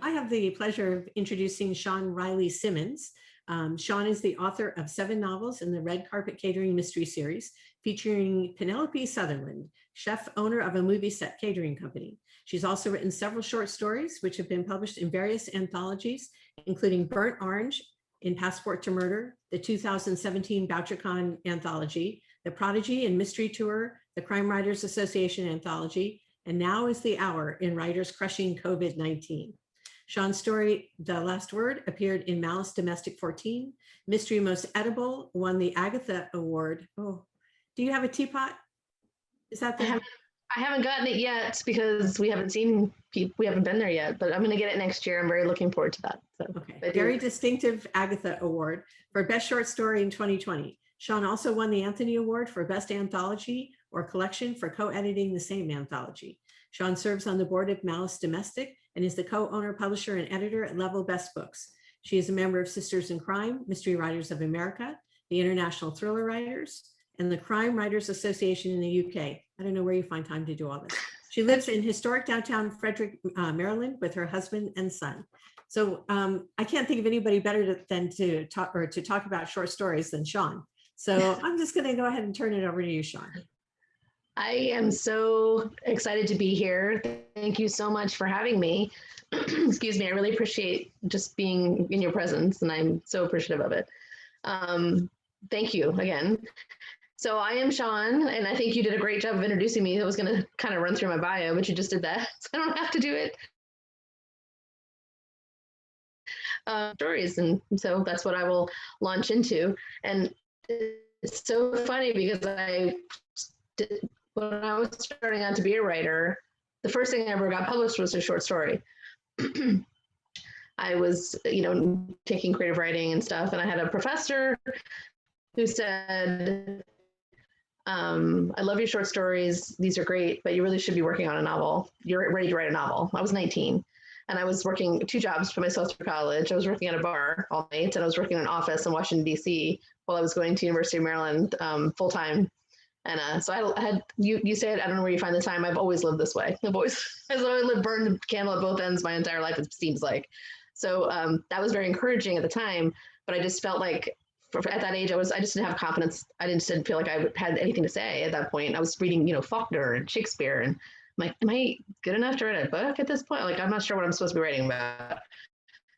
I have the pleasure of introducing Shawn Reilly Simmons. Shawn is the author of 7 novels in the Red Carpet Catering Mystery series, featuring Penelope Sutherland, chef owner of a movie set catering company. She's also written several short stories, which have been published in various anthologies, including Burnt Orange, in Passport to Murder, the 2017 Bouchercon Anthology, the Prodigy and Mystery Tour, the Crime Writers Association Anthology, and Now is the Hour in Writers Crushing COVID-19. Shawn's story, The Last Word, appeared in Malice Domestic 14. Mystery Most Edible won the Agatha Award. Oh, do you have a teapot? Is that the... I haven't gotten it yet because we haven't been there yet, but I'm going to get it next year. I'm very looking forward to that. So, okay. Very distinctive Agatha Award for Best Short Story in 2020. Shawn also won the Anthony Award for Best Anthology or Collection for co-editing the same anthology. Shawn serves on the board of Malice Domestic and is the co-owner, publisher, and editor at Level Best Books. She is a member of Sisters in Crime, Mystery Writers of America, the International Thriller Writers, and the Crime Writers Association in the UK. I don't know where you find time to do all this. She lives in historic downtown Frederick, Maryland with her husband and son. So I can't think of anybody better than to talk about short stories than Shawn. So I'm just gonna go ahead and turn it over to you, Shawn. I am so excited to be here. Thank you so much for having me. Excuse me, I really appreciate just being in your presence, and I'm so appreciative of it. Thank you again. So I am Shawn, and I think you did a great job of introducing me. I was going to kind of run through my bio, but you just did that, so I don't have to do it. Stories, and so that's what I will launch into. And it's so funny because when I was starting out to be a writer, the first thing I ever got published was a short story. I was, taking creative writing and stuff, and I had a professor who said, I love your short stories. These are great, but you really should be working on a novel. You're ready to write a novel. I was 19 and I was working 2 jobs for myself through college. I was working at a bar all night, and I was working in an office in Washington, D.C. while I was going to University of Maryland full time. And so I had, you said, I don't know where you find the time. I've always lived this way. I've always lived, burned the candle at both ends my entire life, it seems like. So that was very encouraging at the time, but I just felt like at that age, I just didn't have confidence. I didn't feel like I had anything to say at that point. I was reading, Faulkner and Shakespeare, and I'm like, am I good enough to write a book at this point? Like, I'm not sure what I'm supposed to be writing about.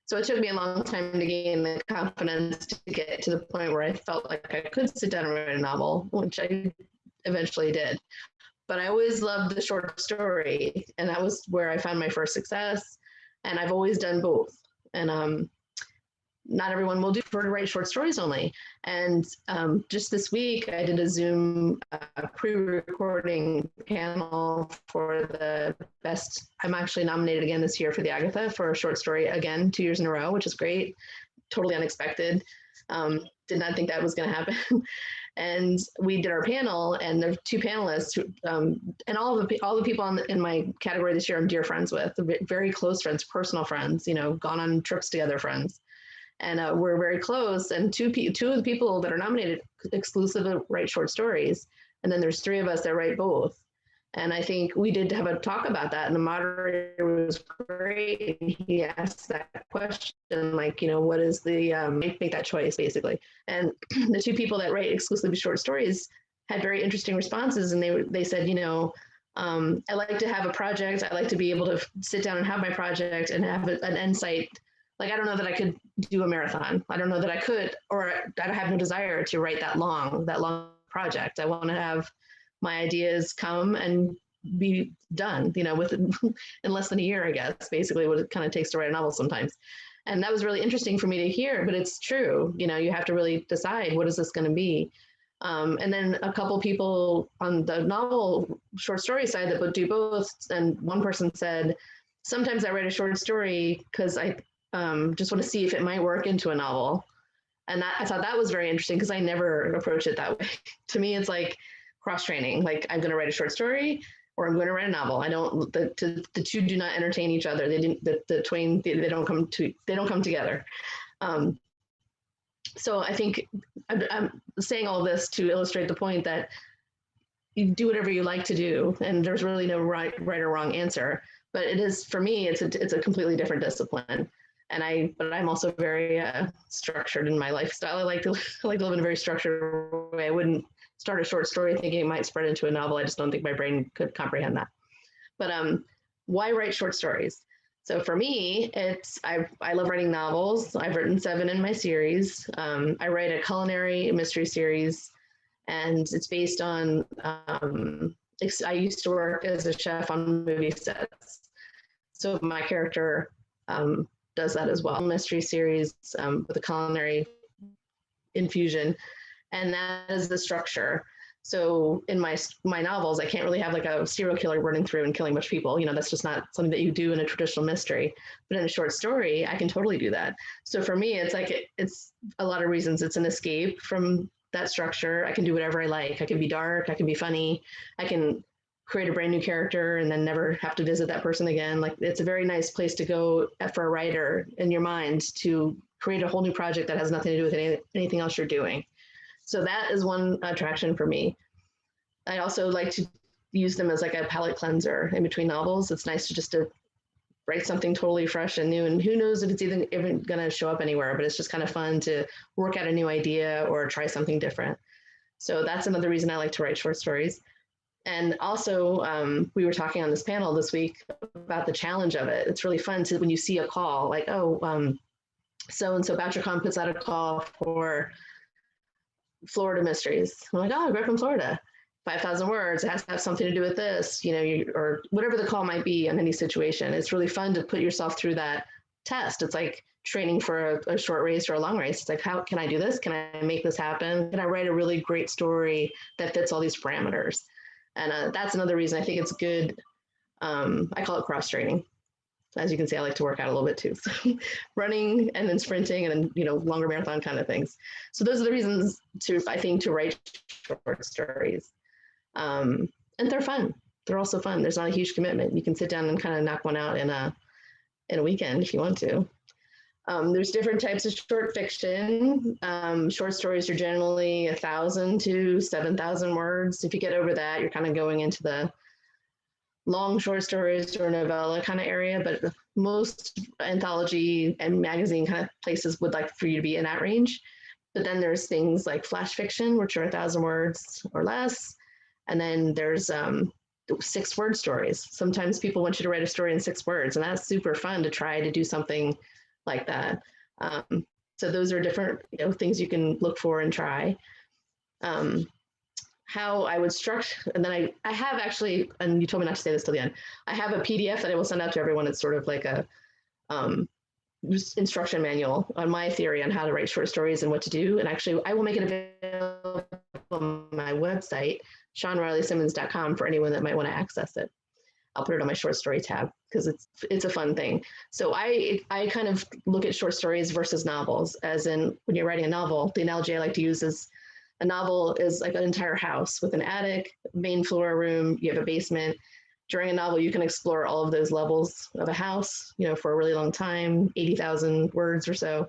So it took me a long time to gain the confidence to get to the point where I felt like I could sit down and write a novel, which I eventually did. But I always loved the short story, and that was where I found my first success. And I've always done both. And not everyone will prefer to write short stories only. And just this week, I did a Zoom pre-recording panel for the best. I'm actually nominated again this year for the Agatha for a short story again, 2 years in a row, which is great. Totally unexpected. Did not think that was going to happen. And we did our panel, and there are 2 panelists, and all the people in my category this year I'm dear friends with, very close friends, personal friends, gone on trips together friends. And we're very close, and two of the people that are nominated exclusively write short stories. And then there's 3 of us that write both. And I think we did have a talk about that, and the moderator was great. He asked that question, like, what is the, make that choice, basically. And the 2 people that write exclusively short stories had very interesting responses. And they said, I like to have a project. I like to be able to sit down and have my project and have an insight. Like, I don't know that I could do a marathon. I don't know that I could, or I have no desire to write that long project. I want to have my ideas come and be done, within in less than a year, I guess, basically what it kind of takes to write a novel sometimes. And that was really interesting for me to hear, but it's true. You have to really decide, what is this going to be? And then a couple people on the novel short story side that would do both. And one person said, sometimes I write a short story because I just want to see if it might work into a novel. And I thought that was very interesting because I never approach it that way. To me, it's like cross-training. Like, I'm going to write a short story or I'm going to write a novel. I don't, the 2 do not entertain each other. They didn't, the twain, they don't come together. So I think I'm saying all this to illustrate the point that you do whatever you like to do, and there's really no right or wrong answer. but it is, for me, it's a completely different discipline. But I'm also very structured in my lifestyle. I like to live in a very structured way. I wouldn't start a short story thinking it might spread into a novel. I just don't think my brain could comprehend that. But why write short stories? So for me, I love writing novels. I've written 7 in my series. I write a culinary mystery series, and it's based on, I used to work as a chef on movie sets. So my character does that as well. Mystery series with a culinary infusion, and that is the structure. So in my novels, I can't really have like a serial killer running through and killing a bunch of people. That's just not something that you do in a traditional mystery. But in a short story, I can totally do that. So for me, it's like it's a lot of reasons. It's an escape from that structure. I can do whatever I like. I can be dark. I can be funny. I can create a brand new character and then never have to visit that person again. Like, it's a very nice place to go for a writer in your mind to create a whole new project that has nothing to do with anything else you're doing. So that is one attraction for me. I also like to use them as like a palate cleanser in between novels. It's nice to write something totally fresh and new, and who knows if it's even going to show up anywhere, but it's just kind of fun to work out a new idea or try something different. So that's another reason I like to write short stories. And also, we were talking on this panel this week about the challenge of it. It's really fun to, when you see a call, like, so-and-so Bouchercon puts out a call for Florida mysteries. I'm like, I grew up in Florida. 5,000 words, it has to have something to do with this, or whatever the call might be in any situation. It's really fun to put yourself through that test. It's like training for a short race or a long race. It's like, how can I do this? Can I make this happen? Can I write a really great story that fits all these parameters? And that's another reason I think it's good. I call it cross training. As you can see, I like to work out a little bit too. So running and then sprinting and then, longer marathon kind of things. So those are the reasons I think to write short stories. And they're fun. They're also fun. There's not a huge commitment. You can sit down and kind of knock one out in a weekend if you want to. There's different types of short fiction. Short stories are generally 1,000 to 7,000 words. If you get over that, you're kind of going into the long short stories or novella kind of area, but most anthology and magazine kind of places would like for you to be in that range. But then there's things like flash fiction, which are 1,000 words or less. And then there's 6-word stories. Sometimes people want you to write a story in 6 words, and that's super fun to try to do something like that. So those are different things you can look for and try. How I would structure, and then I have actually, and you told me not to say this till the end, I have a PDF that I will send out to everyone. It's sort of like a instruction manual on my theory on how to write short stories and what to do. And actually, I will make it available on my website, ShawnReillySimmons.com, for anyone that might want to access it. I'll put it on my short story tab because it's a fun thing. So I kind of look at short stories versus novels, as in when you're writing a novel, the analogy I like to use is a novel is like an entire house with an attic, main floor room, you have a basement. During a novel, you can explore all of those levels of a house, for a really long time, 80,000 words or so.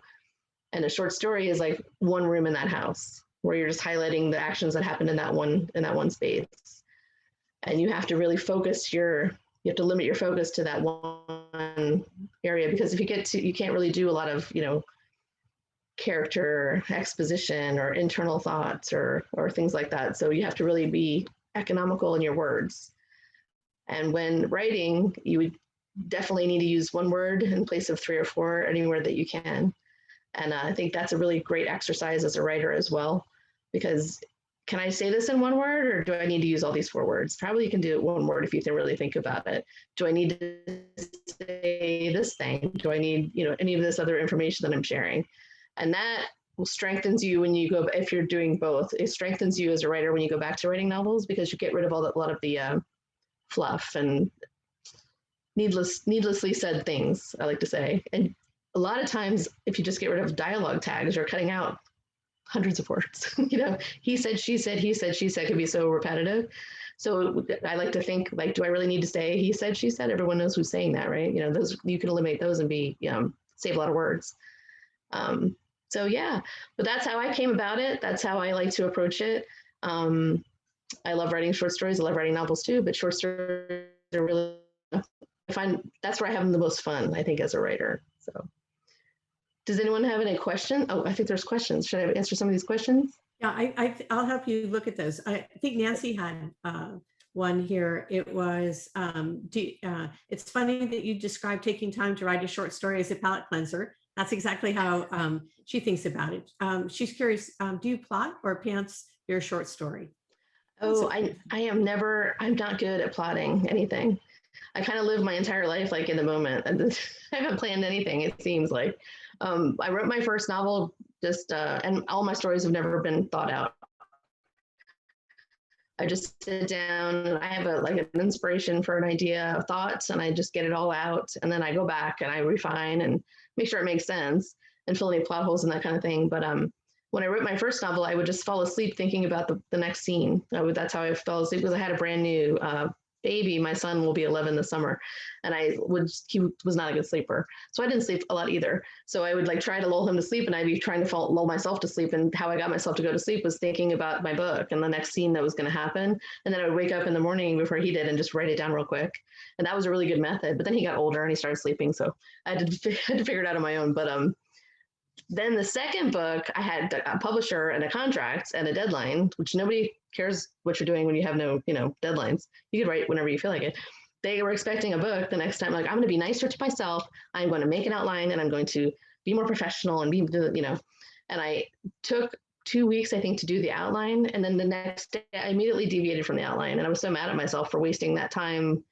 And a short story is like one room in that house where you're just highlighting the actions that happened in that one space. And you have to really you have to limit your focus to that one area, because if you can't really do a lot of, character exposition or internal thoughts or things like that. So you have to really be economical in your words. And when writing, you would definitely need to use one word in place of 3 or 4 anywhere that you can. And I think that's a really great exercise as a writer as well, because can I say this in 1 word, or do I need to use all these 4 words? Probably you can do it 1 word if you can really think about it. Do I need to say this thing? Do I need, any of this other information that I'm sharing? And that strengthens you when you go, if you're doing both, it strengthens you as a writer when you go back to writing novels, because you get rid of a lot of the fluff and needlessly said things, I like to say. And a lot of times, if you just get rid of dialogue tags, you're cutting out hundreds of words. He said, she said, he said, she said, could be so repetitive. So I like to think, like, do I really need to say he said, she said? Everyone knows who's saying that, right? Those, you can eliminate those and save a lot of words. So yeah, but that's how I came about it. That's how I like to approach it. I love writing short stories. I love writing novels too, but short stories are really find that's where I have the most fun, I think, as a writer. So does anyone have any questions? Oh, I think there's questions. Should I answer some of these questions? Yeah, I'll help you look at those. I think Nancy had one here. It was, it's funny that you described taking time to write a short story as a palate cleanser. That's exactly how she thinks about it. She's curious, do you plot or pants your short story? Oh, I'm not good at plotting anything. I kind of live my entire life like in the moment. I haven't planned anything, it seems like. I wrote my first novel just, and all my stories have never been thought out. I just sit down and I have an inspiration for an idea, thoughts, and I just get it all out. And then I go back and I refine and make sure it makes sense and fill any plot holes and that kind of thing. But when I wrote my first novel, I would just fall asleep thinking about the next scene. That's how I fell asleep, because I had a brand new baby. My son will be 11 this summer, and he was not a good sleeper. So I didn't sleep a lot either. So I would try to lull him to sleep, and I'd be trying to lull myself to sleep. And how I got myself to go to sleep was thinking about my book and the next scene that was going to happen. And then I would wake up in the morning before he did and just write it down real quick. And that was a really good method. But then he got older and he started sleeping. So I had to figure it out on my own. But then the second book, I had a publisher and a contract and a deadline, which nobody cares what you're doing when you have no, deadlines. You could write whenever you feel like it. They were expecting a book the next time. I'm going to be nicer to myself. I'm going to make an outline and I'm going to be more professional and and I took 2 weeks, I think, to do the outline. And then the next day I immediately deviated from the outline. And I was so mad at myself for wasting that time,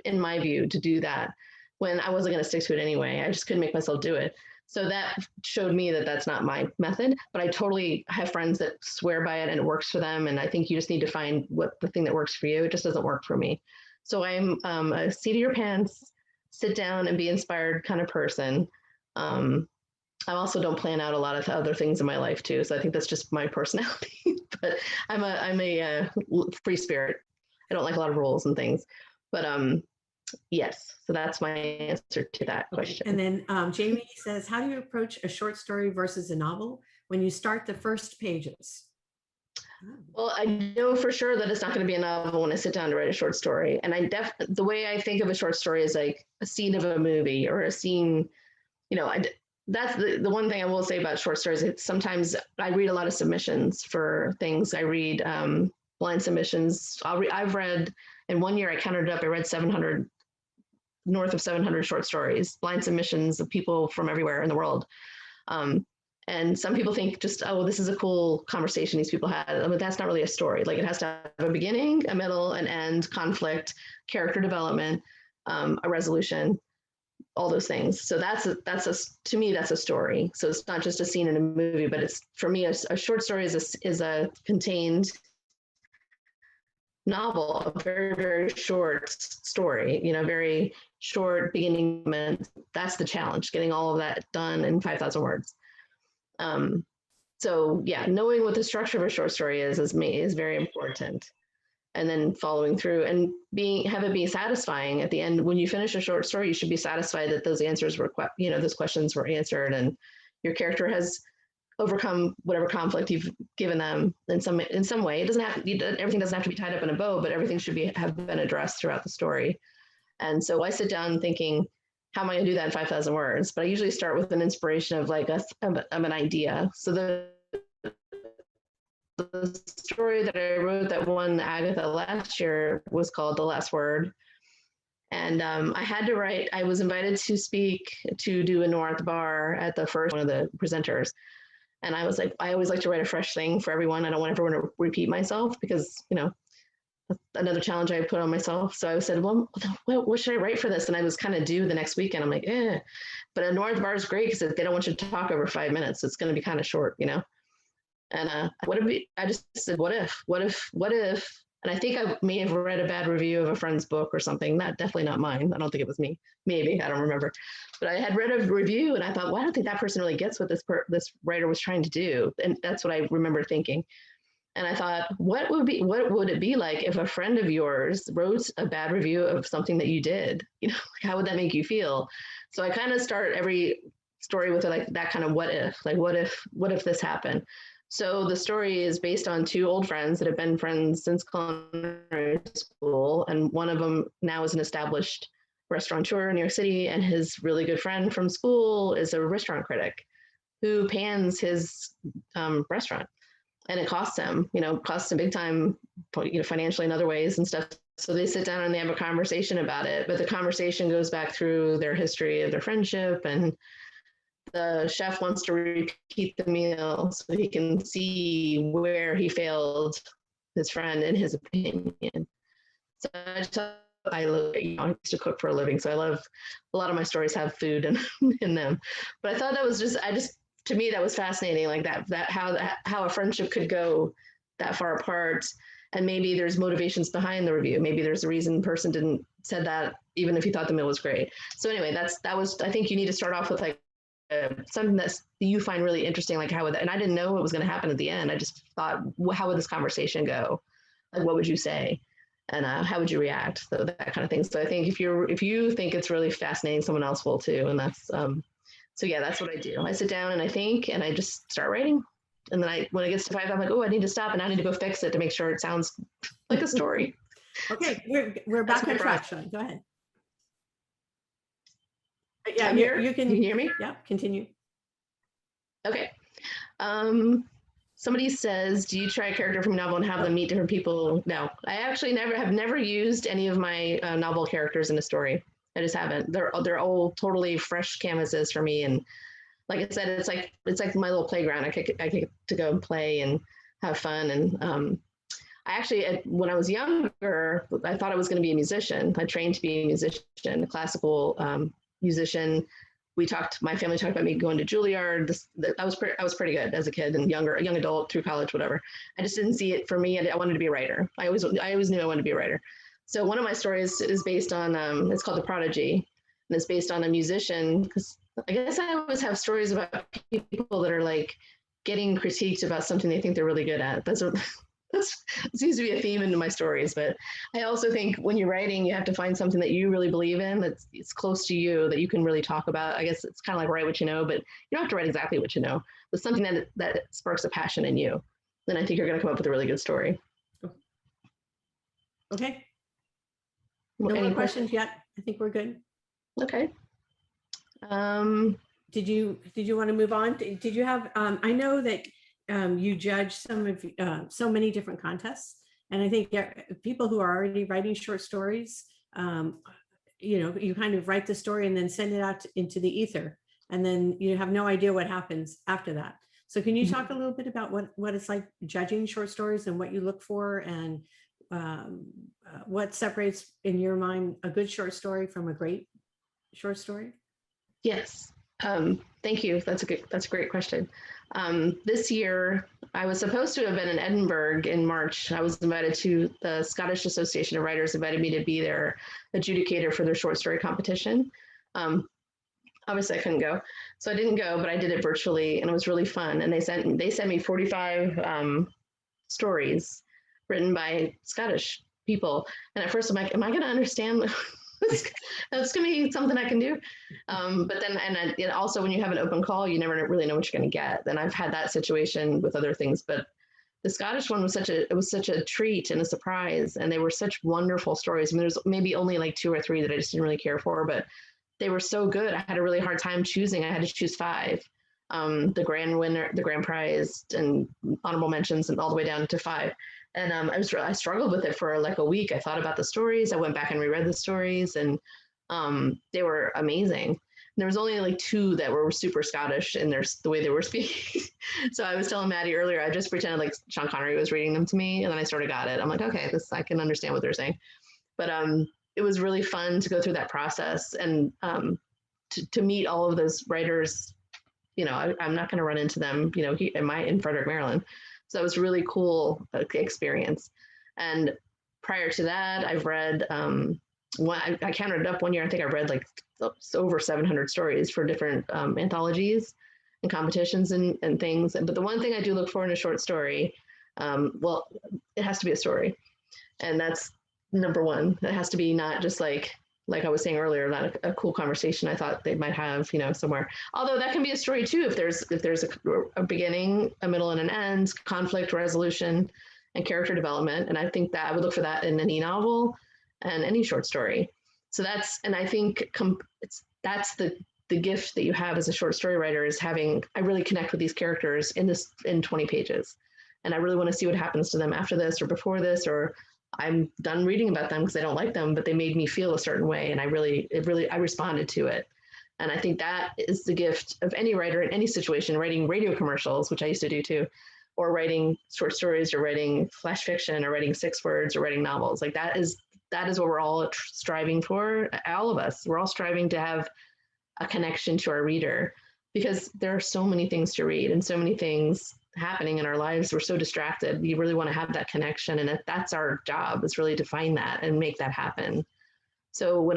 in my view, to do that when I wasn't going to stick to it anyway. I just couldn't make myself do it. So that showed me that that's not my method, but I totally have friends that swear by it and it works for them. And I think you just need to find what the thing that works for you. It just doesn't work for me. So I'm a seat of your pants, sit down and be inspired kind of person. I also don't plan out a lot of other things in my life too. So I think that's just my personality, but I'm a free spirit. I don't like a lot of rules and things, but yes, so that's my answer to that question. And then Jamie says, how do you approach a short story versus a novel when you start the first pages? Well, I know for sure that it's not going to be a novel when I sit down to write a short story. And the way I think of a short story is like a scene of a movie or a scene, that's the one thing I will say about short stories. It's sometimes I read a lot of submissions for things. I read blind submissions. I've read, in 1 year I counted it up, I read north of 700 short stories, blind submissions of people from everywhere in the world. And some people think just, oh, this is a cool conversation these people had, but that's not really a story. Like, it has to have a beginning, a middle, an end, conflict, character development, a resolution, all those things. So to me, that's a story. So it's not just a scene in a movie, but it's, for me, a short story is a contained novel, a very, very short story, very short beginning moment. That's the challenge, getting all of that done in 5,000 words. So yeah, knowing what the structure of a short story is very important. And then following through and have it be satisfying at the end. When you finish a short story, you should be satisfied that those answers were, those questions were answered and your character has overcome whatever conflict you've given them in some way. It doesn't have everything doesn't have to be tied up in a bow, but everything should have been addressed throughout the story. And so I sit down thinking, how am I going to do that in 5,000 words? But I usually start with an inspiration of an idea. So the story that I wrote that won Agatha last year was called The Last Word. And I was invited to do a noir at the bar at the first one of the presenters. And I was like, I always like to write a fresh thing for everyone. I don't want everyone to repeat myself because, that's another challenge I put on myself. So I said, well, what should I write for this? And I was kind of due the next weekend. I'm like, but a noir at the bar is great because they don't want you to talk over 5 minutes. So it's going to be kind of short, And I just said, what if, and I think I may have read a bad review of a friend's book or something. Definitely not mine. I don't think it was me. Maybe, I don't remember. But I had read a review and I thought, well, I don't think that person really gets what this writer was trying to do. And that's what I remember thinking. And I thought, what would it be like if a friend of yours wrote a bad review of something that you did? How would that make you feel? So I kind of start every story with that kind of what if this happened? So the story is based on two old friends that have been friends since culinary school, and one of them now is an established restaurateur in New York City, and his really good friend from school is a restaurant critic who pans his restaurant, and it costs him, costs him big time, financially in other ways and stuff. So they sit down and they have a conversation about it, but the conversation goes back through their history of their friendship, and the chef wants to repeat the meal so he can see where he failed his friend in his opinion. So I used to cook for a living, so I love a lot of my stories have food in them. But I thought that was to me that was fascinating, like that how a friendship could go that far apart, and maybe there's motivations behind the review. Maybe there's a reason the person said that even if he thought the meal was great. So anyway, that was I think you need to start off with like something that you find really interesting, like and I didn't know what was going to happen at the end. I just thought, how would this conversation go? Like, what would you say? And how would you react? So that kind of thing. So I think if you think it's really fascinating, someone else will too. And that's so yeah, that's what I do. I sit down and I think, and I just start writing. And then when it gets to 5, I'm like, oh, I need to stop and I need to go fix it to make sure it sounds like a story. Okay, we're back on track, Shawn. Go ahead. Yeah, I'm here. You can hear me? Yeah, continue. Okay. Somebody says, do you try a character from a novel and have them meet different people? No, I actually have never used any of my novel characters in a story. I just haven't. They're all totally fresh canvases for me. And like I said, it's like my little playground. I get to go and play and have fun. And I actually, when I was younger, I thought I was going to be a musician. I trained to be a musician, a classical musician. My family talked about me going to Juilliard. I was pretty good as a kid and a young adult through college, whatever. I just didn't see it for me. I wanted to be a writer. I always knew I wanted to be a writer. So one of my stories is based on, it's called The Prodigy, and it's based on a musician, because I guess I always have stories about people that are like getting critiqued about something they think they're really good at. That seems to be a theme in my stories. But I also think when you're writing, you have to find something that you really believe in, it's close to you, that you can really talk about. I guess it's kind of like write what you know, but you don't have to write exactly what you know, but something that sparks a passion in you. Then I think you're going to come up with a really good story. Okay. No more questions yet? I think we're good. Okay. Did you want to move on? Did you have, I know that you judge some of so many different contests, and I think people who are already writing short stories, you kind of write the story and then send it out into the ether, and then you have no idea what happens after that. So can you talk a little bit about what it's like judging short stories and what you look for, and what separates in your mind a good short story from a great short story? Yes. Thank you. That's a great question. This year, I was supposed to have been in Edinburgh in March. I was invited to the Scottish Association of Writers, invited me to be their adjudicator for their short story competition. Obviously I couldn't go, so I didn't go, but I did it virtually, and it was really fun. And they sent me 45 stories written by Scottish people. And at first I'm like, am I going to understand? That's going to be something I can do. But then, and also when you have an open call, you never really know what you're going to get. And I've had that situation with other things, but the Scottish one was such a treat and a surprise. And they were such wonderful stories. I mean, there's maybe only like 2 or 3 that I just didn't really care for, but they were so good. I had a really hard time choosing. I had to choose 5. The grand winner, the grand prize, and honorable mentions, and all the way down to 5. And I struggled with it for like a week. I thought about the stories. I went back and reread the stories, and they were amazing. And there was only like 2 that were super Scottish in the way they were speaking. So I was telling Maddie earlier, I just pretended like Sean Connery was reading them to me, and then I sort of got it. I'm like, okay, I can understand what they're saying. But it was really fun to go through that process, and to meet all of those writers. I'm not going to run into them, in Frederick, Maryland. So that was really cool experience. And prior to that, I've read, I counted it up one year. I think I read like over 700 stories for different anthologies and competitions and things. But the one thing I do look for in a short story, it has to be a story. And that's number one. It has to be not just like I was saying earlier, not a cool conversation I thought they might have, somewhere. Although that can be a story too, if there's a beginning, a middle, and an end, conflict resolution, and character development. And I think that I would look for that in any novel and any short story. So that's, and I think that's the gift that you have as a short story writer, is having, I really connect with these characters in 20 pages. And I really want to see what happens to them after this or before this, or I'm done reading about them because I don't like them, but they made me feel a certain way. And I responded to it. And I think that is the gift of any writer in any situation, writing radio commercials, which I used to do too, or writing short stories, or writing flash fiction, or writing 6 words, or writing novels. Like that is what we're all striving for. All of us, we're all striving to have a connection to our reader, because there are so many things to read and so many things happening in our lives. We're so distracted. You really want to have that connection. And that's our job, is really to find that and make that happen. So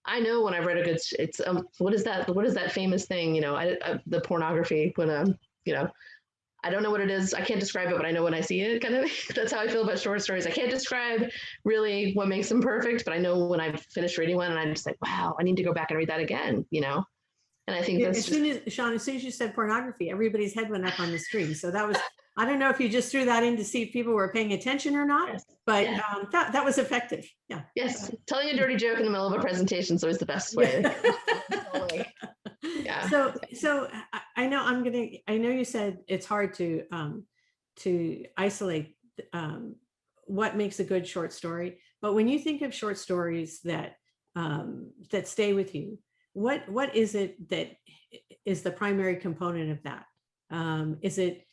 I know when I've read a good, it's what is that famous thing, the pornography, when I don't know what it is. I can't describe it, but I know when I see it, kind of. That's how I feel about short stories. I can't describe really what makes them perfect, but I know when I've finished reading one and I'm just like, wow, I need to go back and read that again, And I think that's Shawn, as soon as you said pornography, everybody's head went up on the screen. So that was, I don't know if you just threw that in to see if people were paying attention or not, yes. but yeah. That was effective. Yeah. Yes. Telling a dirty joke in the middle of a presentation is always the best way. Yeah. So I know you said it's hard to isolate what makes a good short story, but when you think of short stories that stay with you, what is it that is the primary component of that? Is it,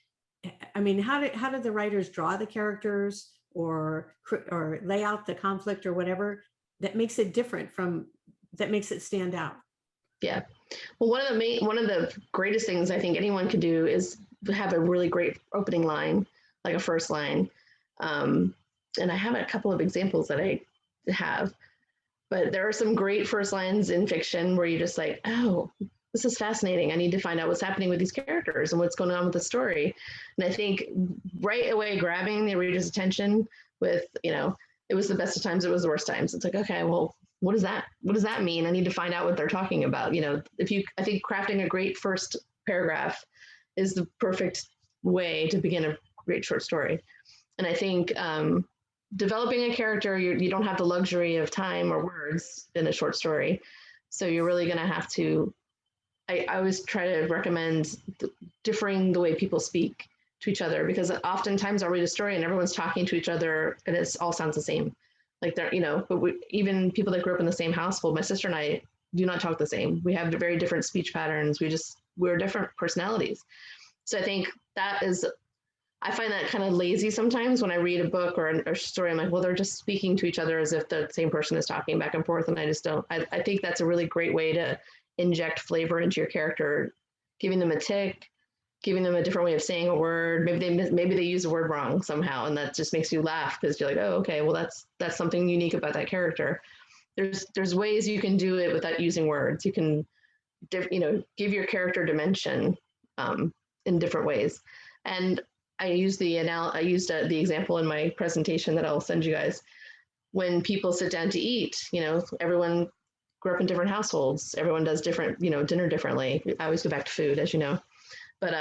I mean, how do the writers draw the characters or lay out the conflict or whatever that makes it different that makes it stand out? Yeah. Well, one of the greatest things I think anyone can do is have a really great opening line, like a first line. And I have a couple of examples that I have, but there are some great first lines in fiction where you're just like, oh, this is fascinating. I need to find out what's happening with these characters and what's going on with the story. And I think right away, grabbing the reader's attention with, it was the best of times, it was the worst times. It's like, okay, well, what does that mean? I need to find out what they're talking about. I think crafting a great first paragraph is the perfect way to begin a great short story. And I think developing a character, you don't have the luxury of time or words in a short story. So you're really going to have to, I always try to recommend differing the way people speak to each other, because oftentimes I'll read a story and everyone's talking to each other and it all sounds the same. Like they're, but even people that grew up in the same household, my sister and I do not talk the same. We have very different speech patterns. We're different personalities. So I think I find that kind of lazy sometimes when I read a book or a story. I'm like, well, they're just speaking to each other as if the same person is talking back and forth. And I just don't, I think that's a really great way to inject flavor into your character, giving them a tick, giving them a different way of saying a word. Maybe they use a word wrong somehow, and that just makes you laugh because you're like, oh, okay, well, that's something unique about that character. There's ways you can do it without using words. You can, give your character dimension in different ways. And I used the example in my presentation that I'll send you guys. When people sit down to eat, everyone grew up in different households. Everyone does different, dinner differently. I always go back to food, as you know. But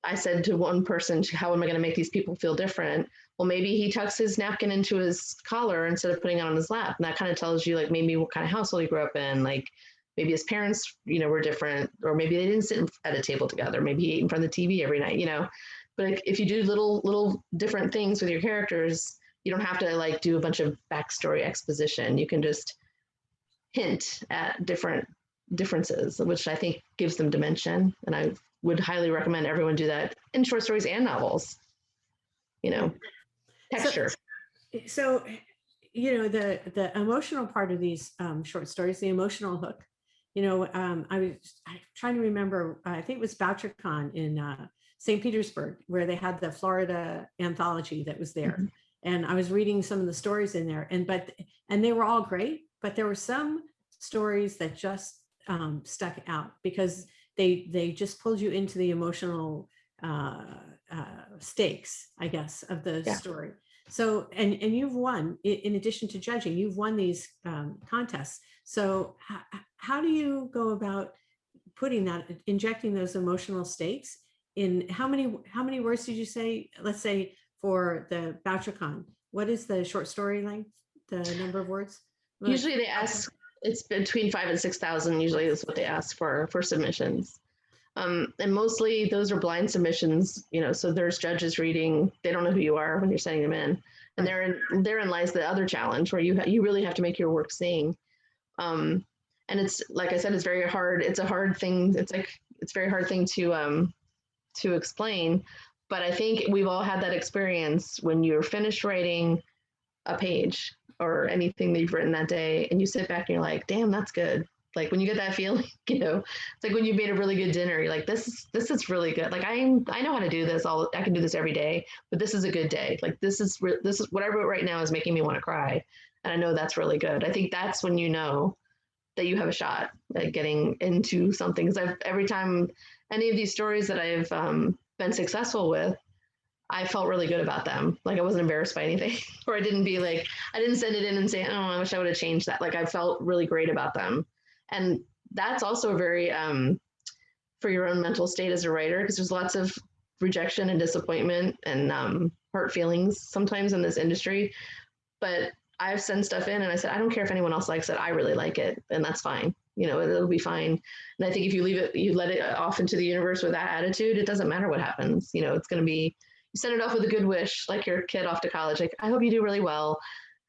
I said to one person, how am I going to make these people feel different? Well, maybe he tucks his napkin into his collar instead of putting it on his lap. And that kind of tells you, like, maybe what kind of household he grew up in. Like, maybe his parents, were different, or maybe they didn't sit at a table together. Maybe he ate in front of the TV every night, But if you do little different things with your characters, you don't have to, do a bunch of backstory exposition. You can just hint at different differences, which I think gives them dimension. And I would highly recommend everyone do that in short stories and novels, texture. So the emotional part of these short stories, the emotional hook, I'm trying to remember, I think it was Bouchercon in St. Petersburg, where they had the Florida anthology that was there. Mm-hmm. And I was reading some of the stories in there, and they were all great, but there were some stories that just stuck out because they just pulled you into the emotional stakes, I guess, of the story. So, and you've won, in addition to judging, you've won these contests. So how do you go about injecting those emotional stakes in how many words did you say? Let's say for the Bouchercon, what is the short story length, the number of words? Usually they ask, it's between 5,000 and 6,000 usually is what they ask for submissions. And mostly those are blind submissions, so there's judges reading, they don't know who you are when you're sending them in. And therein lies the other challenge where you really have to make your work sing. And it's, like I said, it's very hard. It's a hard thing. It's a very hard thing to explain. But I think we've all had that experience when you're finished writing a page or anything that you've written that day, and you sit back and you're like, damn, that's good. Like when you get that feeling, it's like when you made a really good dinner, you're like, this is really good. Like I know how to do this. I can do this every day, but this is a good day. Like this is what I wrote right now is making me want to cry. And I know that's really good. I think that's when you know that you have a shot at getting into something. Because every time any of these stories that I've been successful with, I felt really good about them. Like I wasn't embarrassed by anything, or I didn't send it in and say, oh, I wish I would have changed that. Like I felt really great about them. And that's also very for your own mental state as a writer, because there's lots of rejection and disappointment and hurt feelings sometimes in this industry. But I've sent stuff in and I said, I don't care if anyone else likes it. I really like it. And that's fine. It'll be fine. And I think if you let it off into the universe with that attitude, it doesn't matter what happens. It's going to be, you send it off with a good wish, like your kid off to college. Like, I hope you do really well.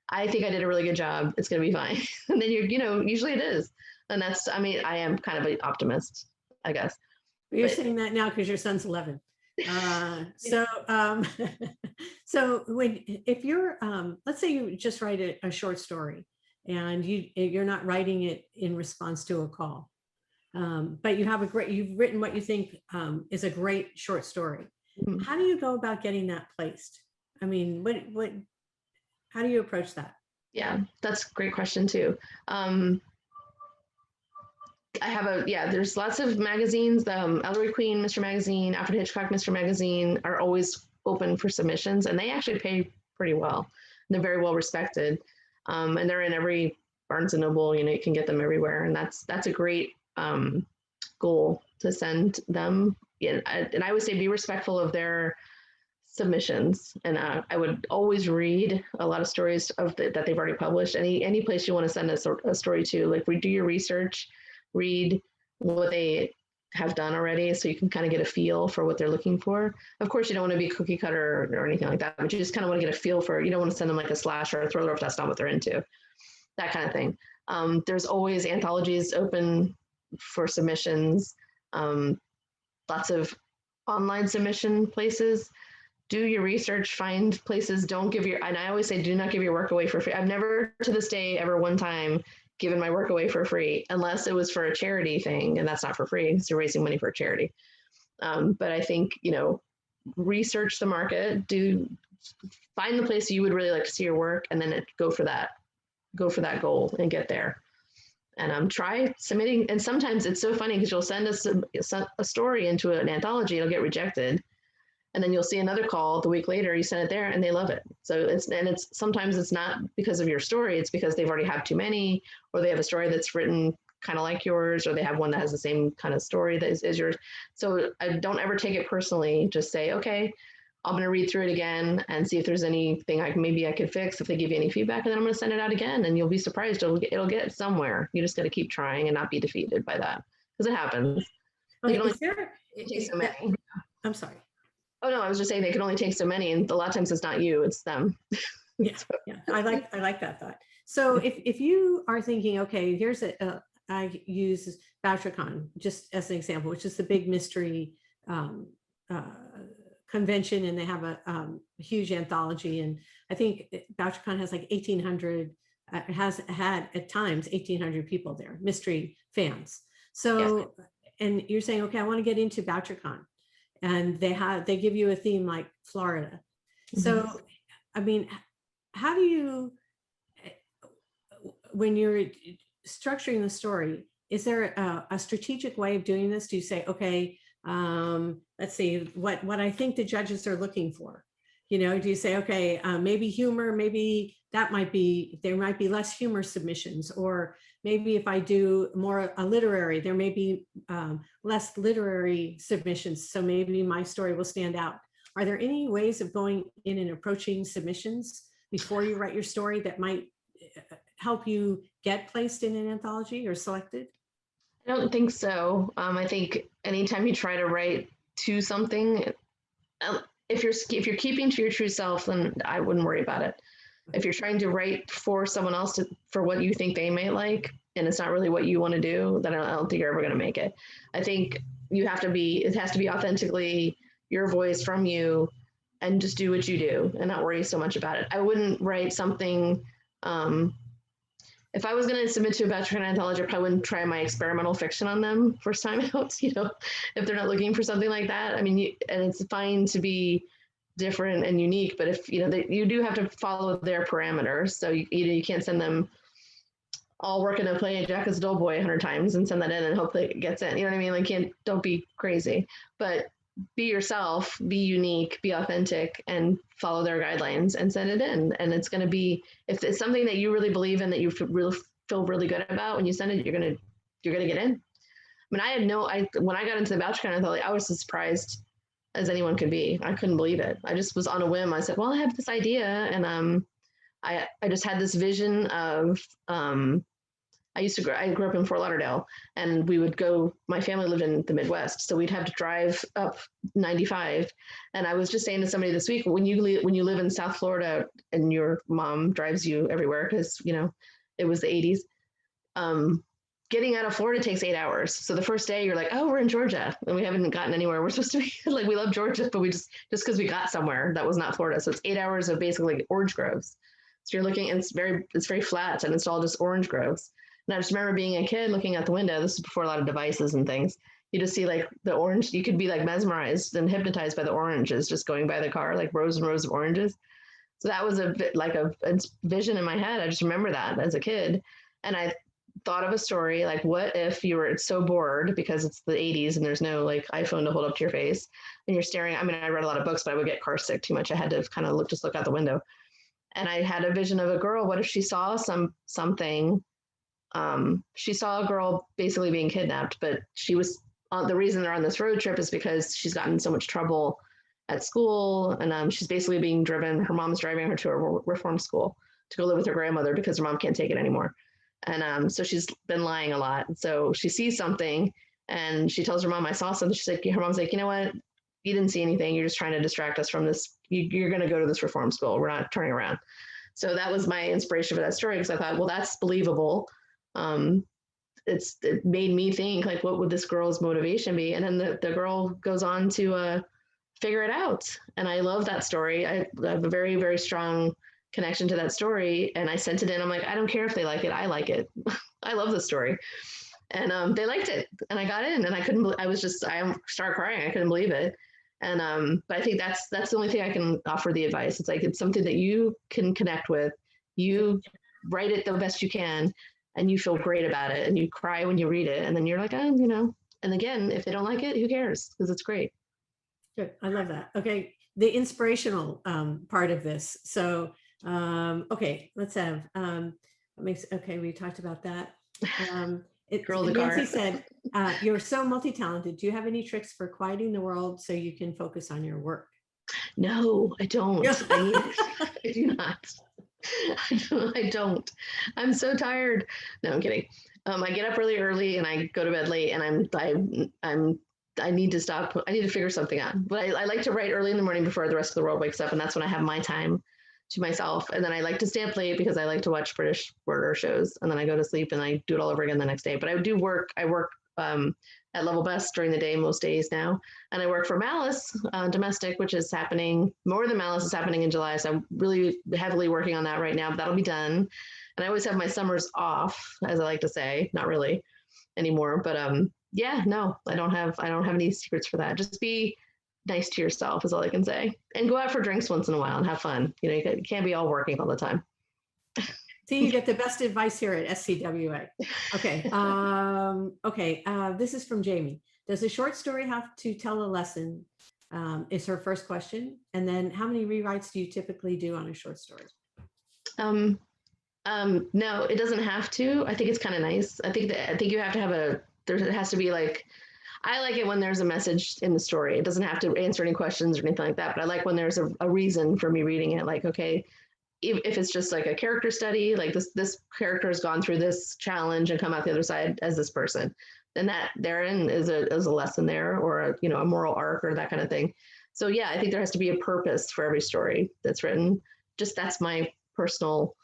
I think I did a really good job. It's going to be fine. And then usually it is. And that's, I am kind of an optimist, I guess. You're saying that now because your son's 11. So if you're, let's say you just write a short story and you're not writing it in response to a call, but you've written what you think is a great short story. Mm-hmm. How do you go about getting that placed? How do you approach that? Yeah, that's a great question too. There's lots of magazines. Ellery Queen, Mr. Magazine, Alfred Hitchcock, Mr. Magazine are always open for submissions, and they actually pay pretty well. They're very well respected, and they're in every Barnes and Noble. You can get them everywhere, and that's a great goal to send them. Yeah, and I would say be respectful of their submissions, and I would always read a lot of stories that they've already published. Any place you want to send a story to, like do your research. Read what they have done already so you can kind of get a feel for what they're looking for. Of course, you don't want to be cookie cutter or anything like that, but you just kind of want to get a feel for, you don't want to send them like a slasher or a thriller if that's not what they're into, that kind of thing. There's always anthologies open for submissions, lots of online submission places. Do your research, find places, and I always say, do not give your work away for free. I've never to this day ever one time given my work away for free, unless it was for a charity thing, and that's not for free because you're raising money for a charity. But I think, research the market, find the place you would really like to see your work, and then go for that goal and get there. And try submitting. And sometimes it's so funny because you'll send a story into an anthology, it'll get rejected. And then you'll see another call the week later, you send it there and they love it. So sometimes it's not because of your story, it's because they've already have too many, or they have a story that's written kind of like yours, or they have one that has the same kind of story that is yours. So I don't ever take it personally. Just say, okay, I'm going to read through it again and see if there's anything I could fix, if they give you any feedback, and then I'm going to send it out again, and you'll be surprised. It'll get somewhere. You just got to keep trying and not be defeated by that, because it happens. Okay, it takes so many. I'm sorry. Oh no, I was just saying they can only take so many, and a lot of times it's not you, it's them. Yeah, I like that thought. So if you are thinking, okay, I use Bouchercon just as an example, which is the big mystery convention, and they have a huge anthology, and I think Bouchercon has like 1,800. Has had at times 1,800 people there, mystery fans. So, yes. And you're saying, okay, I want to get into Bouchercon. And they give you a theme like Florida. Mm-hmm. So, how do you, when you're structuring the story, is there a strategic way of doing this? Do you say, okay, let's see what I think the judges are looking for? Do you say, okay, maybe humor, maybe there might be less humor submissions, or maybe if I do more a literary, there may be less literary submissions. So maybe my story will stand out. Are there any ways of going in and approaching submissions before you write your story that might help you get placed in an anthology or selected? I don't think so. I think anytime you try to write to something, if you're keeping to your true self, then I wouldn't worry about it. If you're trying to write for someone else for what you think they may like, and it's not really what you want to do, then I don't think you're ever going to make it. I think it has to be authentically your voice from you, and just do what you do and not worry so much about it. I wouldn't write something. If I was going to submit to a Bouchercon Anthology, I probably wouldn't try my experimental fiction on them first time out, if they're not looking for something like that. I mean, and it's fine to be different and unique, but if, you do have to follow their parameters. So, you can't send them all working to play Jack as a Doughboy 100 times and send that in and hope that it gets in. You know what I mean? Like, don't be crazy, but be yourself, be unique, be authentic, and follow their guidelines and send it in. And it's going to be, if it's something that you really believe in, that you feel really good about, when you send it, you're going to get in. I mean, when I got into the Bouchercon Anthology, I was as surprised as anyone could be. I couldn't believe it. I just was on a whim. I said, well, I have this idea. And I just had this vision of, I grew up in Fort Lauderdale, and we would go, my family lived in the Midwest, so we'd have to drive up 95. And I was just saying to somebody this week, when you live in South Florida and your mom drives you everywhere, because, it was the 80s, getting out of Florida takes 8 hours. So the first day you're like, oh, we're in Georgia, and we haven't gotten anywhere. We're supposed to be like, we love Georgia, but we just because we got somewhere that was not Florida. So it's 8 hours of basically like orange groves. So you're looking, and it's very flat, and it's all just orange groves. And I just remember being a kid looking out the window. This is before a lot of devices and things. You just see like the orange. You could be like mesmerized and hypnotized by the oranges just going by the car, like rows and rows of oranges. So that was a vision in my head. I just remember that as a kid. And I thought of a story like, what if you were so bored because it's the 80s and there's no like iPhone to hold up to your face and you're staring. I mean, I read a lot of books, but I would get car sick too much. I had to kind of look out the window. And I had a vision of a girl. What if she saw something? She saw a girl basically being kidnapped, but she was the reason they're on this road trip is because she's gotten in so much trouble at school, and she's basically being driven. Her mom's driving her to a reform school to go live with her grandmother because her mom can't take it anymore. And so she's been lying a lot. So she sees something, and she tells her mom, "I saw something." She's like, her mom's like, "You know what? You didn't see anything. You're just trying to distract us from this. You're going to go to this reform school. We're not turning around." So that was my inspiration for that story, because I thought, well, that's believable. It made me think, like, what would this girl's motivation be? And then the girl goes on to figure it out. And I love that story. I have a very, very strong connection to that story. And I sent it in. I'm like, I don't care if they like it. I like it. I love the story. And they liked it. And I got in, and I started crying. I couldn't believe it. And but I think that's the only thing I can offer the advice. It's like, it's something that you can connect with. You write it the best you can, and you feel great about it, and you cry when you read it, and then you're like, oh, and again, if they don't like it, who cares? Because it's great. Good. I love that. Okay. The inspirational part of this. So, okay, let's have, okay, we talked about that. Nancy said, you're so multi-talented. Do you have any tricks for quieting the world so you can focus on your work? No, I don't. I do not. I don't. I'm so tired. No, I'm kidding. I get up really early and I go to bed late, and I need to stop. I need to figure something out. But I like to write early in the morning before the rest of the world wakes up, and that's when I have my time to myself. And then I like to stay up late because I like to watch British murder shows, and then I go to sleep and I do it all over again the next day. But I do work. I work at Level Best during the day most days now, and I work for Malice Domestic, which is happening. More Than Malice is happening in July, so I'm really heavily working on that right now. But that'll be done. And I always have my summers off, as I like to say. Not really anymore, but yeah, no, I don't have any secrets for that. Just be nice to yourself is all I can say, and go out for drinks once in a while and have fun. You can't be all working all the time. See, you get the best advice here at SCWA. Okay. Okay. This is from Jamie. Does a short story have to tell a lesson? Is her first question. And then how many rewrites do you typically do on a short story? No, it doesn't have to. I think it's kind of nice. I think you have to have it has to be like, I like it when there's a message in the story. It doesn't have to answer any questions or anything like that, but I like when there's a reason for me reading it. Like, okay, if it's just like a character study, like this character has gone through this challenge and come out the other side as this person, then that therein is a lesson there, or a moral arc or that kind of thing. So yeah, I think there has to be a purpose for every story that's written. Just that's my personal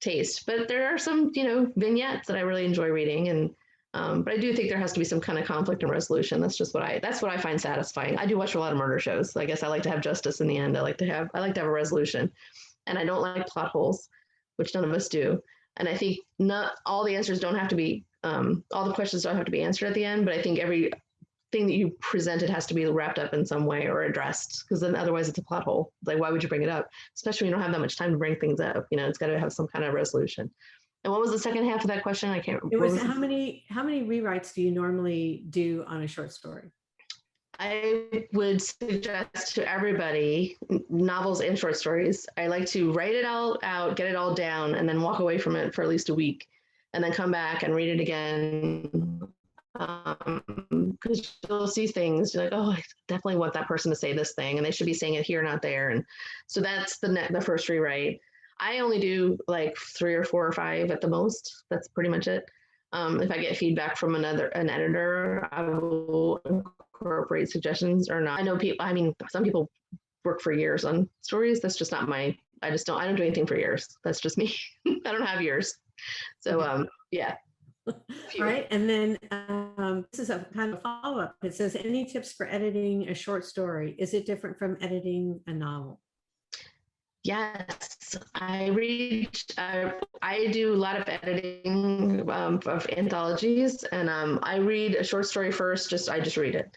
taste. But there are some vignettes that I really enjoy reading, and but I do think there has to be some kind of conflict and resolution. That's what I find satisfying. I do watch a lot of murder shows. So I guess I like to have justice in the end. I like to have a resolution, and I don't like plot holes, which none of us do. And I think not all the answers don't have to be all the questions don't have to be answered at the end. But I think every thing that you presented has to be wrapped up in some way or addressed, because then otherwise it's a plot hole. Like, why would you bring it up? Especially when you don't have that much time to bring things up. It's got to have some kind of resolution. And what was the second half of that question? I can't remember. It was how many rewrites do you normally do on a short story? I would suggest to everybody, novels and short stories, I like to write it all out, get it all down, and then walk away from it for at least a week, and then come back and read it again. Because you'll see things, you're like, oh, I definitely want that person to say this thing, and they should be saying it here, not there. And so that's the first rewrite. I only do like 3 or 4 or 5 at the most. That's pretty much it. If I get feedback from an editor, I will incorporate suggestions or not. I know people, some people work for years on stories. That's just not I don't do anything for years. That's just me. I don't have years. So, yeah. All right. And then this is a kind of follow-up. It says, any tips for editing a short story? Is it different from editing a novel? Yes, I do a lot of editing of anthologies, and I read a short story first. I just read it,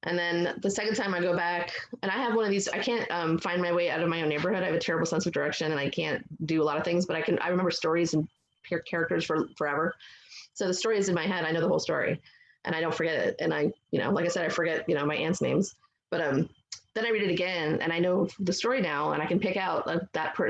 and then the second time I go back, and I have one of these. I can't find my way out of my own neighborhood. I have a terrible sense of direction, and I can't do a lot of things. But I remember stories and characters for forever. So the story is in my head. I know the whole story, and I don't forget it. And I, like I said, I forget my aunt's names, but then I read it again, and I know the story now, and I can pick out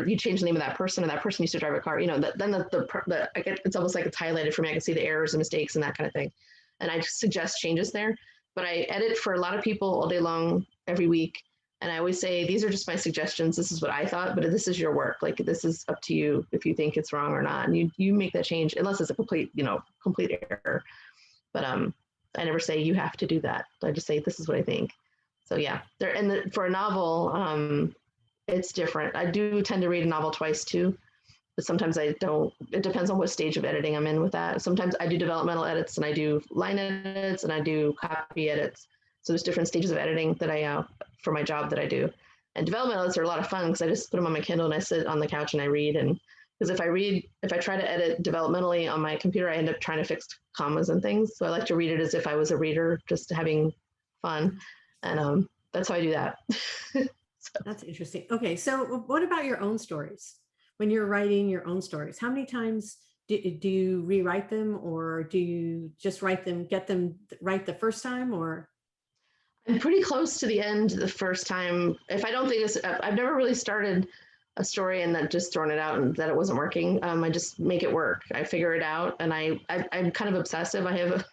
you change the name of that person, or that person used to drive a car. Then it's almost like it's highlighted for me. I can see the errors and mistakes and that kind of thing, and I suggest changes there. But I edit for a lot of people all day long, every week, and I always say, these are just my suggestions. This is what I thought, but this is your work. Like, this is up to you if you think it's wrong or not, and you make that change, unless it's a complete error. But I never say you have to do that. I just say, this is what I think. So yeah, for a novel, it's different. I do tend to read a novel twice too, but sometimes I don't. It depends on what stage of editing I'm in with that. Sometimes I do developmental edits, and I do line edits, and I do copy edits. So there's different stages of editing that I for my job that I do. And developmental edits are a lot of fun, because I just put them on my Kindle and I sit on the couch and I read. And because if I try to edit developmentally on my computer, I end up trying to fix commas and things. So I like to read it as if I was a reader, just having fun. And that's how I do that. So. That's interesting. Okay, so what about your own stories? When you're writing your own stories, how many times do you rewrite them, or do you just get them right the first time? Or I'm pretty close to the end the first time. If I don't think I've never really started a story and then just thrown it out and that it wasn't working. I just make it work. I figure it out, and I'm kind of obsessive. I have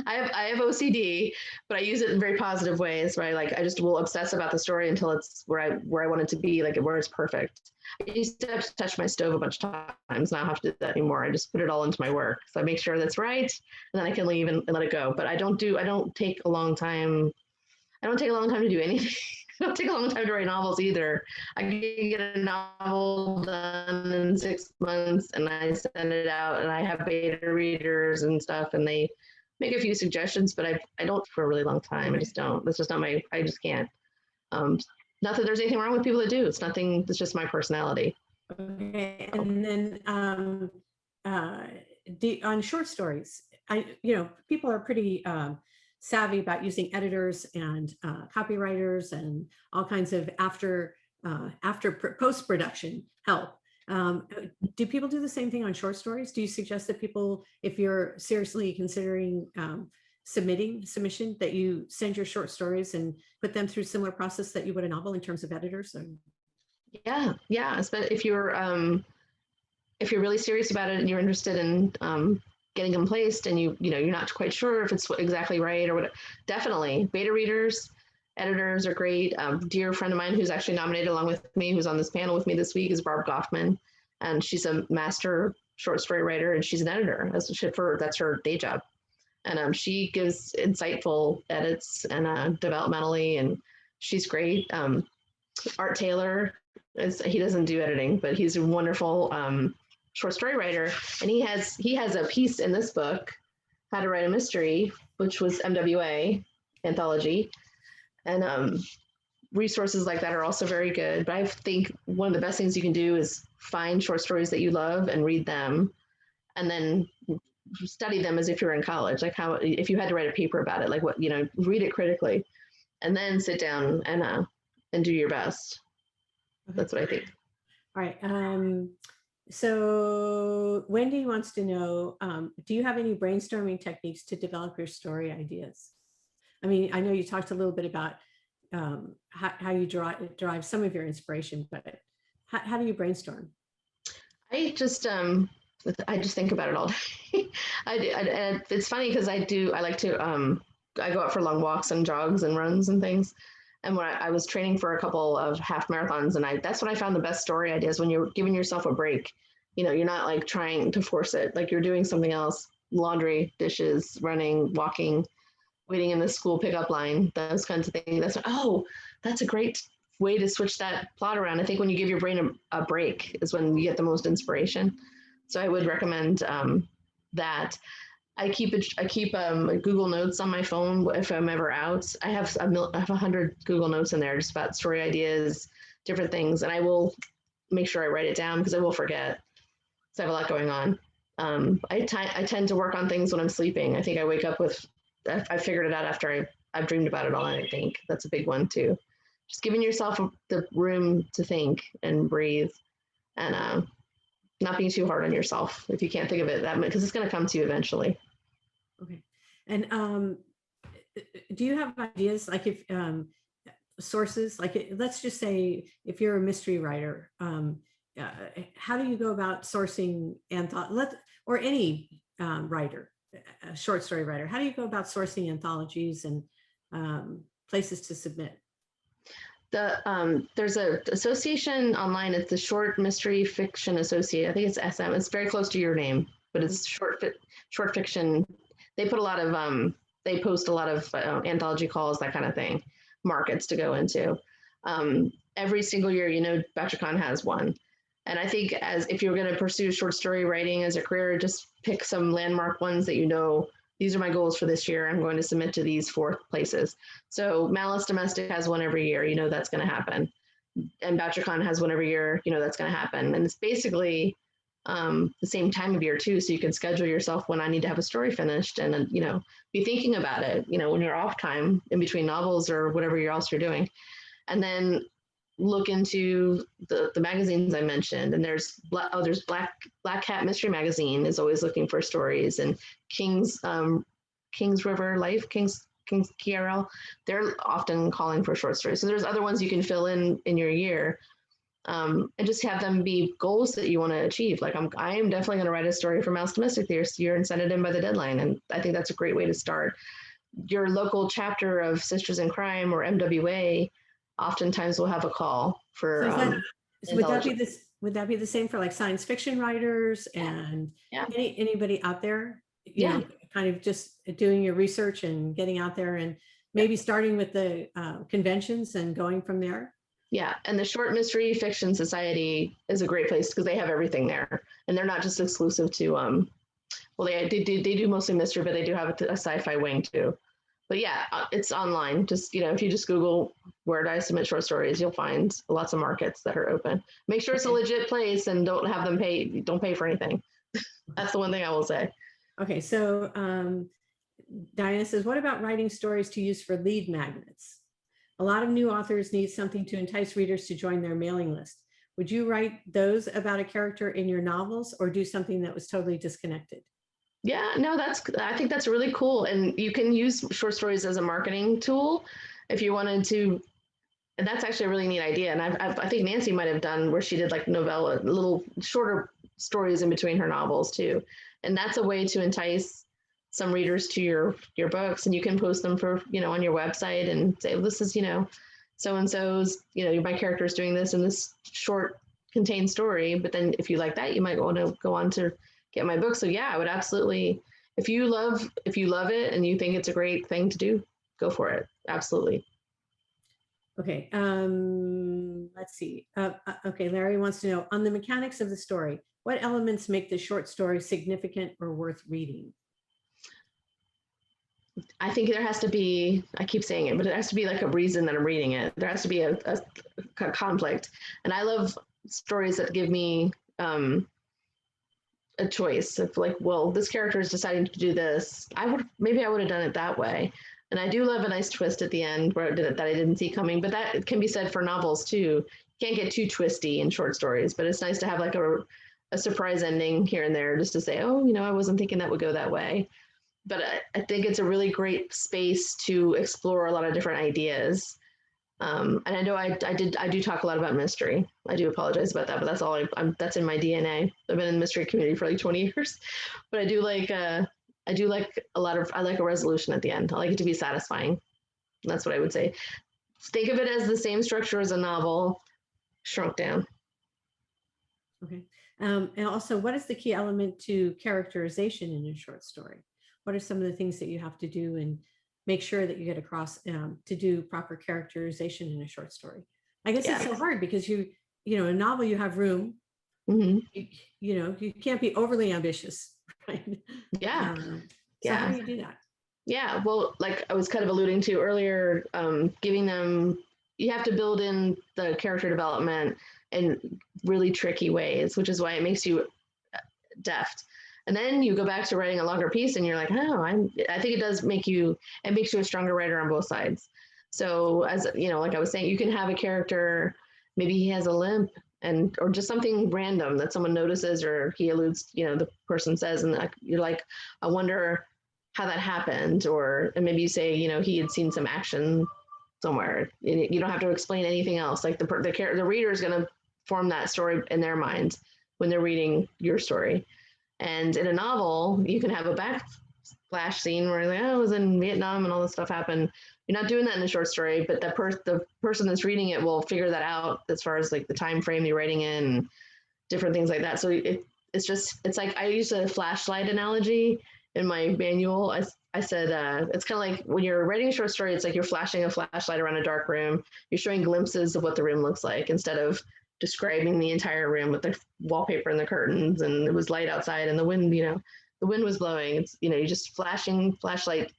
OCD, but I use it in very positive ways. Where I just will obsess about the story until it's where I want it to be, like where it's perfect. I used to have to touch my stove a bunch of times, and I don't have to do that anymore. I just put it all into my work, so I make sure that's right, and then I can leave and let it go. But I don't take a long time. I don't take a long time to do anything. I don't take a long time to write novels either. I can get a novel done in 6 months, and I send it out, and I have beta readers and stuff, and they make a few suggestions, but I don't for a really long time. I just don't. That's just not I just can't. Not that there's anything wrong with people that do. It's nothing. It's just my personality. Okay, and then on short stories, people are pretty savvy about using editors and copywriters and all kinds of after post-production help. Do people do the same thing on short stories? Do you suggest that people, if you're seriously considering submission, that you send your short stories and put them through similar process that you would a novel in terms of editors? Yeah. But if you're really serious about it and you're interested in getting them placed, and you're not quite sure if it's exactly right or what, definitely beta readers Editors are great. Dear friend of mine who's actually nominated along with me, who's on this panel with me this week, is Barb Goffman, and she's a master short story writer, and she's an editor. That's her day job, and she gives insightful edits and developmentally, and she's great. Art Taylor, he doesn't do editing, but he's a wonderful short story writer, and he has a piece in this book, How to Write a Mystery, which was MWA Anthology, and resources like that are also very good. But I think one of the best things you can do is find short stories that you love and read them, and then study them as if you're in college, like how if you had to write a paper about it, like what, read it critically, and then sit down and do your best. That's what I think. All right. So Wendy wants to know, do you have any brainstorming techniques to develop your story ideas? I mean, I know you talked a little bit about how you derive some of your inspiration, but how do you brainstorm? I just think about it all day. And it's funny because I like to I go out for long walks and jogs and runs and things. And when I was training for a couple of half marathons, and that's when I found the best story ideas, when you're giving yourself a break. You're not like trying to force it, like you're doing something else, laundry, dishes, running, walking, waiting in the school pickup line, those kinds of things. That's a great way to switch that plot around. I think when you give your brain a break is when you get the most inspiration. So I would recommend that. I keep Google Notes on my phone if I'm ever out. I have 100 Google Notes in there just about story ideas, different things, and I will make sure I write it down because I will forget. So I have a lot going on. I tend to work on things when I'm sleeping. I think I wake up with, I figured it out after I've dreamed about it all night. I think that's a big one too. Just giving yourself the room to think and breathe, and not being too hard on yourself if you can't think of it that much, because it's going to come to you eventually. Okay. And do you have ideas, like if sources, like let's just say if you're a mystery writer, how do you go about sourcing or any writer, a short story writer, how do you go about sourcing anthologies and places to submit? There's an association online. It's the Short Mystery Fiction Association. I think it's SM. It's very close to your name, but it's short fiction. They put a lot of they post a lot of anthology calls, that kind of thing, markets to go into. Every single year, Bouchercon has one. And I think if you're going to pursue short story writing as a career, just pick some landmark ones that these are my goals for this year. I'm going to submit to these 4 places. So Malice Domestic has one every year, that's going to happen. And Bouchercon has one every year, that's going to happen. And it's basically the same time of year too. So you can schedule yourself when I need to have a story finished and, be thinking about it, when you're off time in between novels or whatever else you're doing. And then look into the magazines I mentioned, and there's Black Cat Mystery Magazine is always looking for stories, and King's River Life, King's KRL, they're often calling for short stories. So there's other ones you can fill in your year, and just have them be goals that you want to achieve. Like I am definitely going to write a story for Malice Domestic this year and send it in by the deadline, and I think that's a great way to start. Your local chapter of Sisters in Crime or MWA oftentimes will have a call for. So would that be the same for like science fiction writers and anybody out there? You know, kind of just doing your research and getting out there and maybe starting with the conventions and going from there. Yeah, and the Short Mystery Fiction Society is a great place because they have everything there, and they're not just exclusive to. Well, they do mostly mystery, but they do have a sci-fi wing too. But yeah, it's online. Just, if you just Google where do I submit short stories, you'll find lots of markets that are open. Make sure it's a legit place and don't have them don't pay for anything. That's the one thing I will say. Okay, so Diana says, what about writing stories to use for lead magnets? A lot of new authors need something to entice readers to join their mailing list. Would you write those about a character in your novels or do something that was totally disconnected? Yeah, no, I think that's really cool. And you can use short stories as a marketing tool if you wanted to. And that's actually a really neat idea. And I think Nancy might have done where she did like novella, little shorter stories in between her novels too. And that's a way to entice some readers to your books, and you can post them for, on your website and say, well, this is, so-and-so's, my character is doing this in this short contained story. But then if you like that, you might want to go on to get my book. So yeah, I would absolutely, if you love it and you think it's a great thing to do, go for it. Absolutely. Okay. Let's see. Okay. Larry wants to know, on the mechanics of the story, what elements make the short story significant or worth reading? I think there has to be, I keep saying it, but it has to be like a reason that I'm reading it. There has to be a conflict. And I love stories that give me a choice of like, well, this character is deciding to do this. Maybe I would have done it that way. And I do love a nice twist at the end where that I didn't see coming, but that can be said for novels too. You can't get too twisty in short stories, but it's nice to have like a surprise ending here and there, just to say, oh, I wasn't thinking that would go that way. But I think it's a really great space to explore a lot of different ideas. And I know I do talk a lot about mystery. I do apologize about that, but that's all that's in my DNA. I've been in the mystery community for like 20 years, but I like a resolution at the end. I like it to be satisfying. That's what I would say. Think of it as the same structure as a novel, shrunk down. Okay. And also, what is the key element to characterization in a short story? What are some of the things that you have to do and make sure that you get across to do proper characterization in a short story? I guess it's so hard because a novel, you have room. Mm-hmm. You can't be overly ambitious, right? Yeah. So how do you do that? Yeah. Well, like I was kind of alluding to earlier, giving them, you have to build in the character development in really tricky ways, which is why it makes you deft. And then you go back to writing a longer piece and you're like, oh, I think it makes you a stronger writer on both sides. So as like I was saying, you can have a character, maybe he has a limp or just something random that someone notices or he alludes, the person says, and you're like, I wonder how that happened. And maybe you say, he had seen some action somewhere. You don't have to explain anything else. Like the reader is going to form that story in their mind when they're reading your story. And in a novel, you can have a backflash scene where I was in Vietnam and all this stuff happened. You're not doing that in a short story, but the person that's reading it will figure that out as far as like the time frame you're writing in, and different things like that. So it's like I use a flashlight analogy in my manual. I said it's kind of like when you're writing a short story, it's like you're flashing a flashlight around a dark room. You're showing glimpses of what the room looks like instead of describing the entire room with the wallpaper and the curtains, and it was light outside and the wind, the wind was blowing. It's, you're just flashing flashlight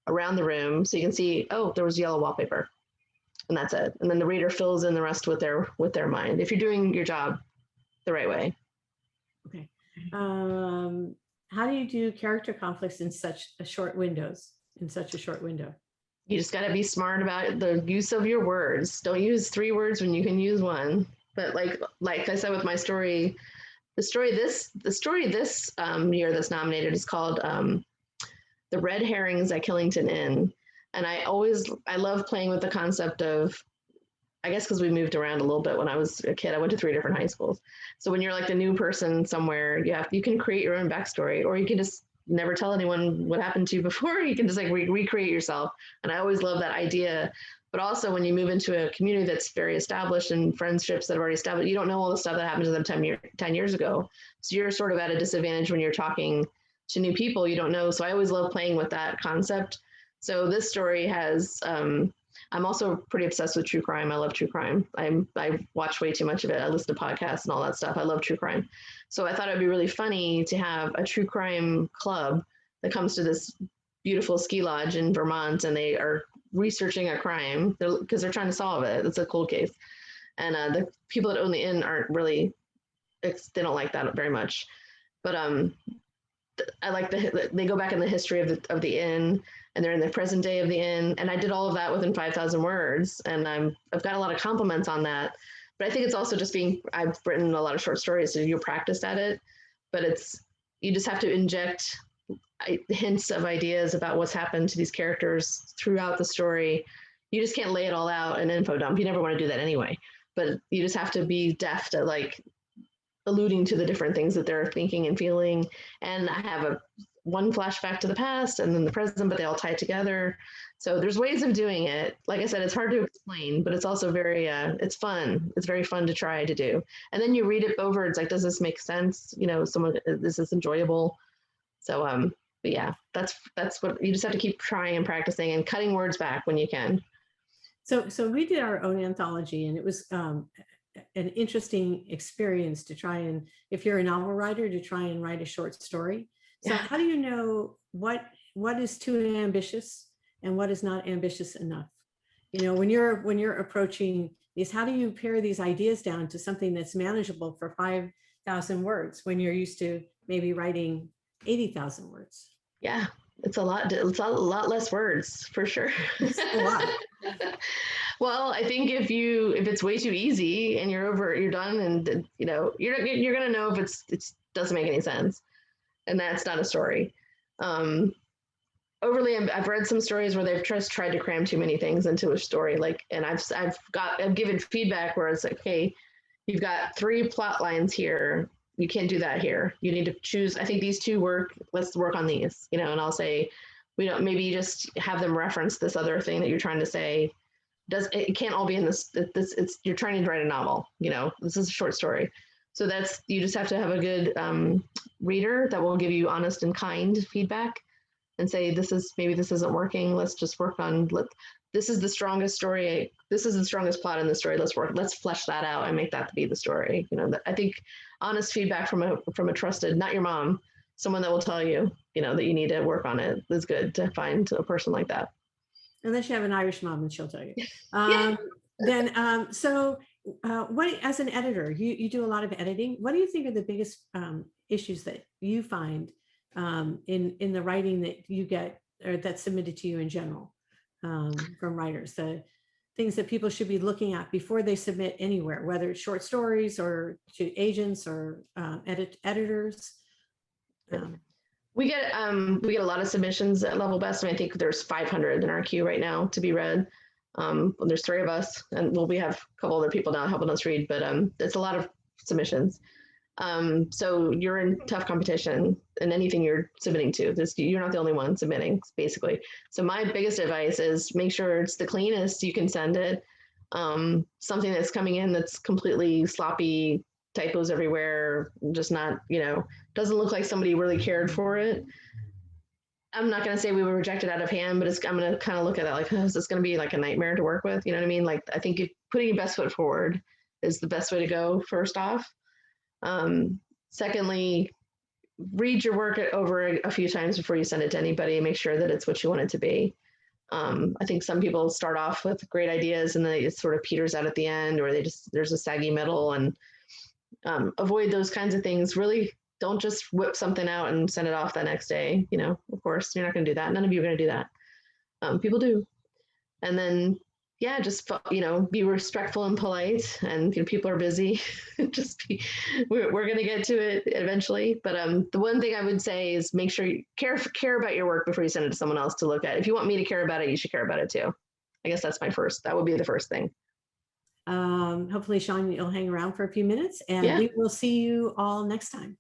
around the room so you can see, oh, there was yellow wallpaper, and that's it. And then the reader fills in the rest with their mind, if you're doing your job the right way. Okay. How do you do character conflicts in such a short window? You just got to be smart about the use of your words. Don't use 3 words when you can use 1. But like I said with my story, the story this year that's nominated is called The Red Herrings at Killington Inn. And I love playing with the concept of, I guess because we moved around a little bit when I was a kid. I went to 3 different high schools. So when you're like the new person somewhere, you can create your own backstory, or you can just never tell anyone what happened to you before. You can just like recreate yourself. And I always love that idea. But also when you move into a community that's very established and friendships that are already established, you don't know all the stuff that happened to them 10 years ago. So you're sort of at a disadvantage when you're talking to new people you don't know. So I always love playing with that concept. So this story has, I'm also pretty obsessed with true crime. I love true crime. I watch way too much of it. I listen to podcasts and all that stuff. I love true crime. So I thought it'd be really funny to have a true crime club that comes to this beautiful ski lodge in Vermont, and they are researching a crime because they're trying to solve it. It's a cold case. And the people that own the inn aren't really, they don't like that very much. But I like they go back in the history of the inn, and they're in the present day of the inn. And I did all of that within 5,000 words. And I've got a lot of compliments on that. But I think it's also just I've written a lot of short stories, so you're practiced at it. But you just have to inject hints of ideas about what's happened to these characters throughout the story. You just can't lay it all out in info dump. You never want to do that anyway. But you just have to be deft at like alluding to the different things that they're thinking and feeling. And I have one flashback to the past and then the present, but they all tie together. So there's ways of doing it. Like I said, it's hard to explain, but it's also very, it's fun. It's very fun to try to do. And then you read it over. It's like, does this make sense? You know, this is enjoyable. So, but yeah, that's what you just have to keep trying and practicing and cutting words back when you can. So we did our own anthology, and it was an interesting experience to try and, if you're a novel writer, to try and write a short story. So Yeah. how do you know what is too ambitious and what is not ambitious enough? You know, when you're approaching these, how do you pare these ideas down to something that's manageable for 5,000 words when you're used to maybe writing 80,000 words? Yeah, it's a lot less words for sure. It's a lot. Well, I think if it's way too easy and you're done, and you know, you're gonna know if it doesn't make any sense, and that's not a story. I've read some stories where they've just tried to cram too many things into a story, like, and I've given feedback where it's like, hey, you've got 3 plot lines here. You can't do that here. You need to choose. I think these 2 work. Let's work on these, you know, and I'll say, maybe you just have them reference this other thing that you're trying to say. It can't all be in this, you're trying to write a novel, you know, this is a short story. So you just have to have a good reader that will give you honest and kind feedback and say, this isn't working. Let's just work on, this is the strongest story. This is the strongest plot in the story. Let's flesh that out and make that be the story. You know, I think honest feedback from a trusted, not your mom, someone that will tell you, you know, that you need to work on it is good to find a person like that. Unless you have an Irish mom and she'll tell you. Yeah. What, as an editor, you do a lot of editing. What do you think are the biggest issues that you find in the writing that you get or that's submitted to you in general from writers? The things that people should be looking at before they submit anywhere, whether it's short stories or to agents or editors. We get a lot of submissions at Level Best, and I think there's 500 in our queue right now to be read. There's 3 of us, and we have a couple other people now helping us read, but it's a lot of submissions. So you're in tough competition in anything you're submitting to. You're not the only one submitting, basically. So my biggest advice is make sure it's the cleanest you can send it. Something that's coming in that's completely sloppy, typos everywhere, just not, you know, doesn't look like somebody really cared for it. I'm not going to say we were rejected out of hand, but I'm going to kind of look at that like, is this going to be like a nightmare to work with? You know what I mean? Like, I think putting your best foot forward is the best way to go, first off. Secondly, read your work over a few times before you send it to anybody and make sure that it's what you want it to be. I think some people start off with great ideas and then it sort of peters out at the end, or there's a saggy middle, and avoid those kinds of things. Really don't just whip something out and send it off the next day. You know, of course, you're not going to do that. None of you are going to do that. People do. And then, yeah, just, you know, be respectful and polite, and you know, people are busy. We're going to get to it eventually. But the one thing I would say is make sure you care about your work before you send it to someone else to look at. If you want me to care about it, you should care about it too. I guess that would be the first thing. Hopefully, Shawn, you'll hang around for a few minutes, and we will see you all next time.